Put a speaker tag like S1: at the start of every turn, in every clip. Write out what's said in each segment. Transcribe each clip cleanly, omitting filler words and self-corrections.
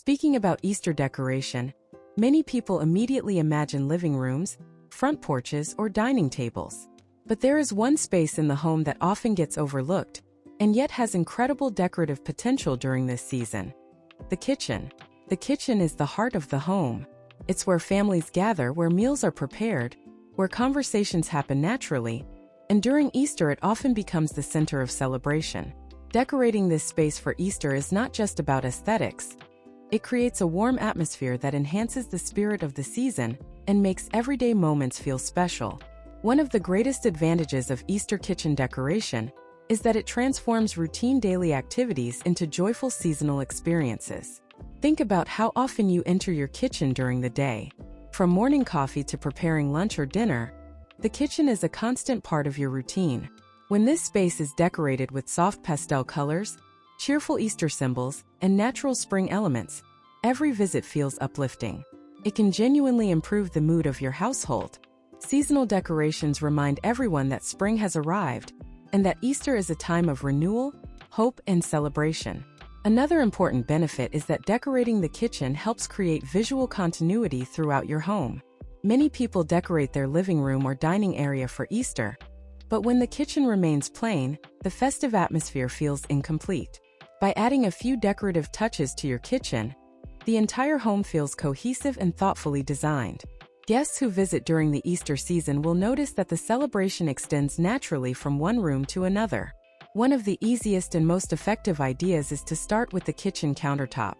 S1: Speaking about Easter decoration, many people immediately imagine living rooms, front porches, or dining tables. But there is one space in the home that often gets overlooked, and yet has incredible decorative potential during this season: the kitchen. The kitchen is the heart of the home. It's where families gather, where meals are prepared, where conversations happen naturally, and during Easter it often becomes the center of celebration. Decorating this space for Easter is not just about aesthetics. It creates a warm atmosphere that enhances the spirit of the season and makes everyday moments feel special. One of the greatest advantages of Easter kitchen decoration is that it transforms routine daily activities into joyful seasonal experiences. Think about how often you enter your kitchen during the day. From morning coffee to preparing lunch or dinner, the kitchen is a constant part of your routine. When this space is decorated with soft pastel colors, cheerful Easter symbols, and natural spring elements, every visit feels uplifting. It can genuinely improve the mood of your household. Seasonal decorations remind everyone that spring has arrived, and that Easter is a time of renewal, hope, and celebration. Another important benefit is that decorating the kitchen helps create visual continuity throughout your home. Many people decorate their living room or dining area for Easter, but when the kitchen remains plain, the festive atmosphere feels incomplete. By adding a few decorative touches to your kitchen, the entire home feels cohesive and thoughtfully designed. Guests who visit during the Easter season will notice that the celebration extends naturally from one room to another. One of the easiest and most effective ideas is to start with the kitchen countertop.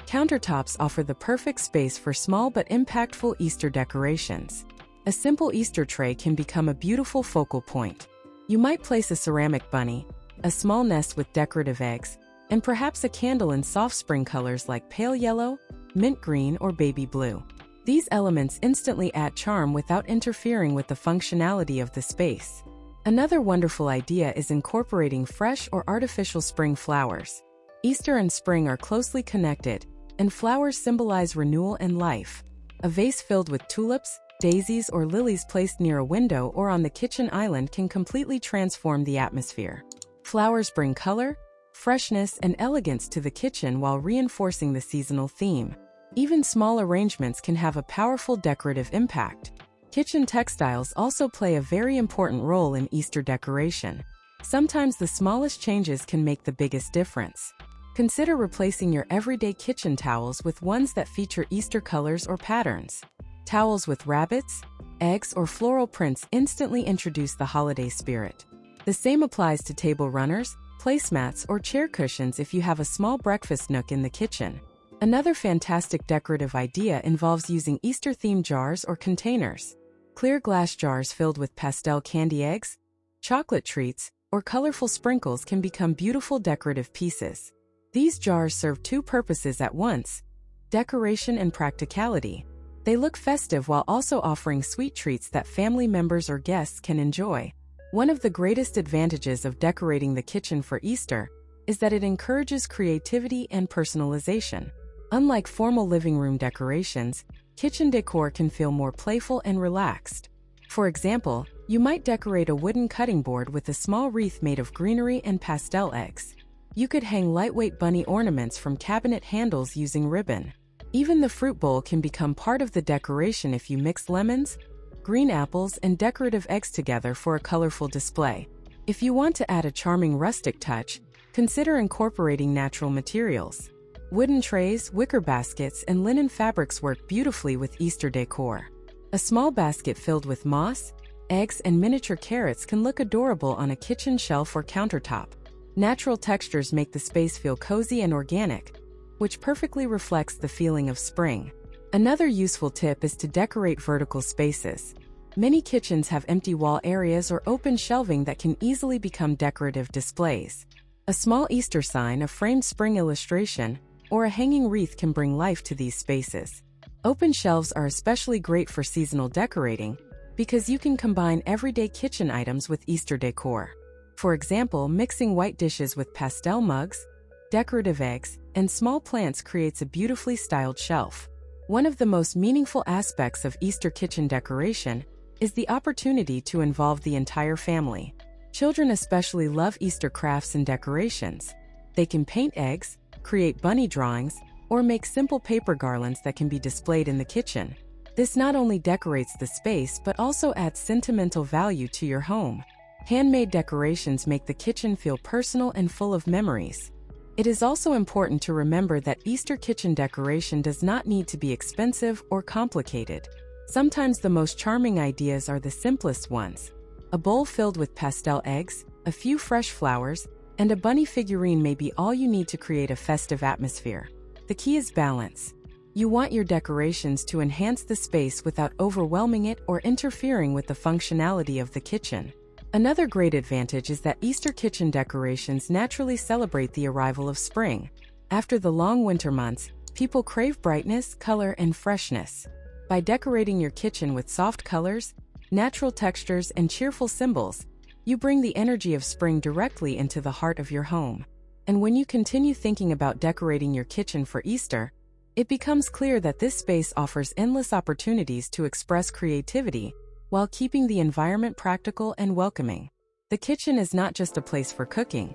S1: Countertops offer the perfect space for small but impactful Easter decorations. A simple Easter tray can become a beautiful focal point. You might place a ceramic bunny, a small nest with decorative eggs, and perhaps a candle in soft spring colors like pale yellow, mint green, or baby blue. These elements instantly add charm without interfering with the functionality of the space. Another wonderful idea is incorporating fresh or artificial spring flowers. Easter and spring are closely connected, and flowers symbolize renewal and life. A vase filled with tulips, daisies, or lilies placed near a window or on the kitchen island can completely transform the atmosphere. Flowers bring color, freshness, and elegance to the kitchen while reinforcing the seasonal theme. Even small arrangements can have a powerful decorative impact. Kitchen textiles also play a very important role in Easter decoration. Sometimes the smallest changes can make the biggest difference. Consider replacing your everyday kitchen towels with ones that feature Easter colors or patterns. Towels with rabbits, eggs, or floral prints instantly introduce the holiday spirit. The same applies to table runners, placemats, or chair cushions if you have a small breakfast nook in the kitchen. Another fantastic decorative idea involves using Easter-themed jars or containers. Clear glass jars filled with pastel candy eggs, chocolate treats, or colorful sprinkles can become beautiful decorative pieces. These jars serve two purposes at once: decoration and practicality. They look festive while also offering sweet treats that family members or guests can enjoy. One of the greatest advantages of decorating the kitchen for Easter is that it encourages creativity and personalization. Unlike formal living room decorations, kitchen decor can feel more playful and relaxed. For example, you might decorate a wooden cutting board with a small wreath made of greenery and pastel eggs. You could hang lightweight bunny ornaments from cabinet handles using ribbon. Even the fruit bowl can become part of the decoration if you mix lemons, green apples, and decorative eggs together for a colorful display. If you want to add a charming rustic touch, consider incorporating natural materials. Wooden trays, wicker baskets, and linen fabrics work beautifully with Easter decor. A small basket filled with moss, eggs, and miniature carrots can look adorable on a kitchen shelf or countertop. Natural textures make the space feel cozy and organic, which perfectly reflects the feeling of spring. Another useful tip is to decorate vertical spaces. Many kitchens have empty wall areas or open shelving that can easily become decorative displays. A small Easter sign, a framed spring illustration, or a hanging wreath can bring life to these spaces. Open shelves are especially great for seasonal decorating because you can combine everyday kitchen items with Easter decor. For example, mixing white dishes with pastel mugs, decorative eggs, and small plants creates a beautifully styled shelf. One of the most meaningful aspects of Easter kitchen decoration is the opportunity to involve the entire family. Children especially love Easter crafts and decorations. They can paint eggs, create bunny drawings, or make simple paper garlands that can be displayed in the kitchen. This not only decorates the space but also adds sentimental value to your home. Handmade decorations make the kitchen feel personal and full of memories. It is also important to remember that Easter kitchen decoration does not need to be expensive or complicated. Sometimes the most charming ideas are the simplest ones. A bowl filled with pastel eggs, a few fresh flowers, and a bunny figurine may be all you need to create a festive atmosphere. The key is balance. You want your decorations to enhance the space without overwhelming it or interfering with the functionality of the kitchen. Another great advantage is that Easter kitchen decorations naturally celebrate the arrival of spring. After the long winter months, people crave brightness, color, and freshness. By decorating your kitchen with soft colors, natural textures, and cheerful symbols, you bring the energy of spring directly into the heart of your home. And when you continue thinking about decorating your kitchen for Easter, it becomes clear that this space offers endless opportunities to express creativity, while keeping the environment practical and welcoming. The kitchen is not just a place for cooking.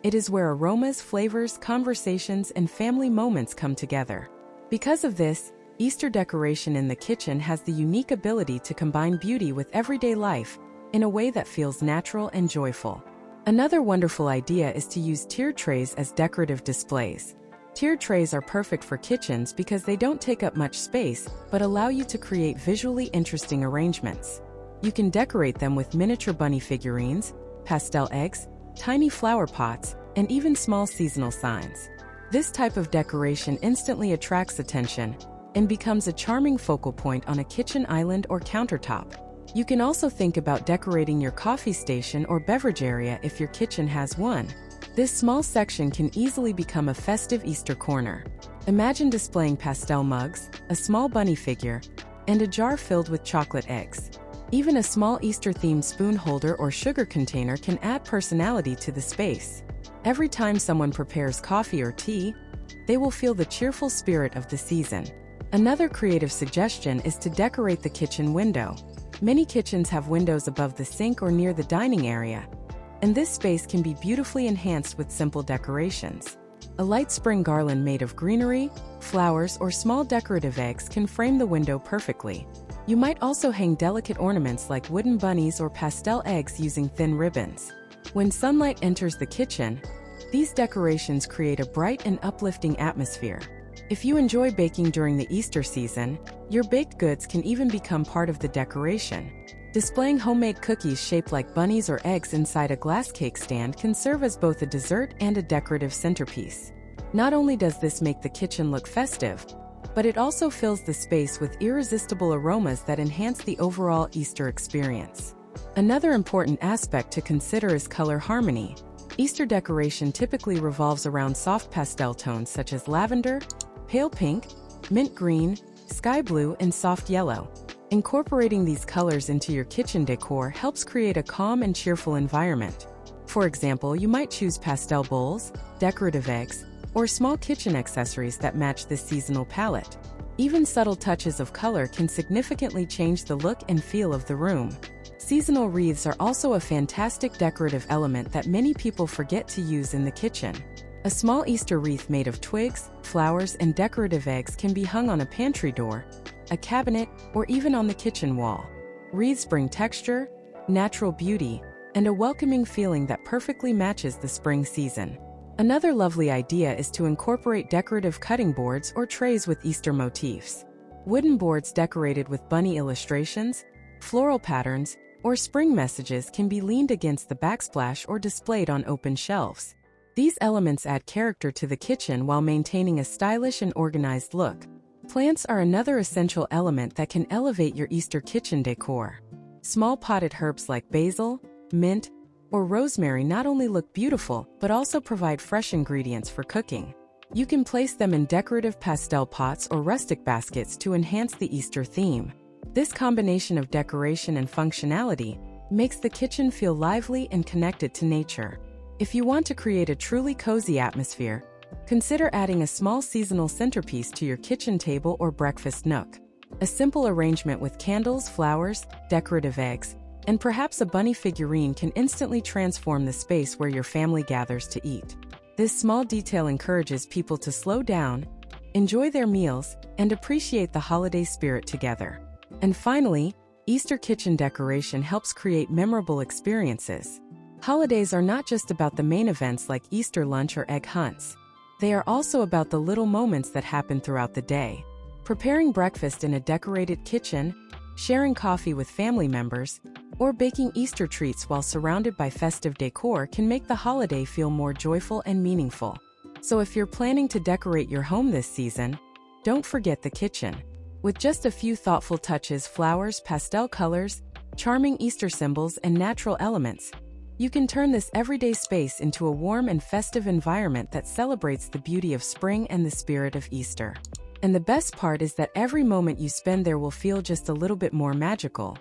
S1: It is where aromas, flavors, conversations, and family moments come together. Because of this, Easter decoration in the kitchen has the unique ability to combine beauty with everyday life in a way that feels natural and joyful. Another wonderful idea is to use tiered trays as decorative displays. Tiered trays are perfect for kitchens because they don't take up much space, but allow you to create visually interesting arrangements. You can decorate them with miniature bunny figurines, pastel eggs, tiny flower pots, and even small seasonal signs. This type of decoration instantly attracts attention and becomes a charming focal point on a kitchen island or countertop. You can also think about decorating your coffee station or beverage area if your kitchen has one. This small section can easily become a festive Easter corner. Imagine displaying pastel mugs, a small bunny figure, and a jar filled with chocolate eggs. Even a small Easter-themed spoon holder or sugar container can add personality to the space. Every time someone prepares coffee or tea, they will feel the cheerful spirit of the season. Another creative suggestion is to decorate the kitchen window. Many kitchens have windows above the sink or near the dining area, and this space can be beautifully enhanced with simple decorations. A light spring garland made of greenery, flowers, or small decorative eggs can frame the window perfectly. You might also hang delicate ornaments like wooden bunnies or pastel eggs using thin ribbons. When sunlight enters the kitchen, these decorations create a bright and uplifting atmosphere. If you enjoy baking during the Easter season, your baked goods can even become part of the decoration. Displaying homemade cookies shaped like bunnies or eggs inside a glass cake stand can serve as both a dessert and a decorative centerpiece. Not only does this make the kitchen look festive, but it also fills the space with irresistible aromas that enhance the overall Easter experience. Another important aspect to consider is color harmony. Easter decoration typically revolves around soft pastel tones such as lavender, pale pink, mint green, sky blue, and soft yellow. Incorporating these colors into your kitchen decor helps create a calm and cheerful environment. For example, you might choose pastel bowls, decorative eggs, or small kitchen accessories that match this seasonal palette. Even subtle touches of color can significantly change the look and feel of the room. Seasonal wreaths are also a fantastic decorative element that many people forget to use in the kitchen. A small Easter wreath made of twigs, flowers, and decorative eggs can be hung on a pantry door, a cabinet, or even on the kitchen wall. Wreaths bring texture, natural beauty, and a welcoming feeling that perfectly matches the spring season. Another lovely idea is to incorporate decorative cutting boards or trays with Easter motifs. Wooden boards decorated with bunny illustrations, floral patterns, or spring messages can be leaned against the backsplash or displayed on open shelves. These elements add character to the kitchen while maintaining a stylish and organized look. Plants are another essential element that can elevate your Easter kitchen decor. Small potted herbs like basil, mint, or rosemary not only look beautiful, but also provide fresh ingredients for cooking. You can place them in decorative pastel pots or rustic baskets to enhance the Easter theme. This combination of decoration and functionality makes the kitchen feel lively and connected to nature. If you want to create a truly cozy atmosphere, consider adding a small seasonal centerpiece to your kitchen table or breakfast nook. A simple arrangement with candles, flowers, decorative eggs, and perhaps a bunny figurine can instantly transform the space where your family gathers to eat. This small detail encourages people to slow down, enjoy their meals, and appreciate the holiday spirit together. And finally, Easter kitchen decoration helps create memorable experiences. Holidays are not just about the main events like Easter lunch or egg hunts. They are also about the little moments that happen throughout the day. Preparing breakfast in a decorated kitchen, sharing coffee with family members, or baking Easter treats while surrounded by festive decor can make the holiday feel more joyful and meaningful. So if you're planning to decorate your home this season, don't forget the kitchen. With just a few thoughtful touches, flowers, pastel colors, charming Easter symbols, and natural elements, you can turn this everyday space into a warm and festive environment that celebrates the beauty of spring and the spirit of Easter. And the best part is that every moment you spend there will feel just a little bit more magical.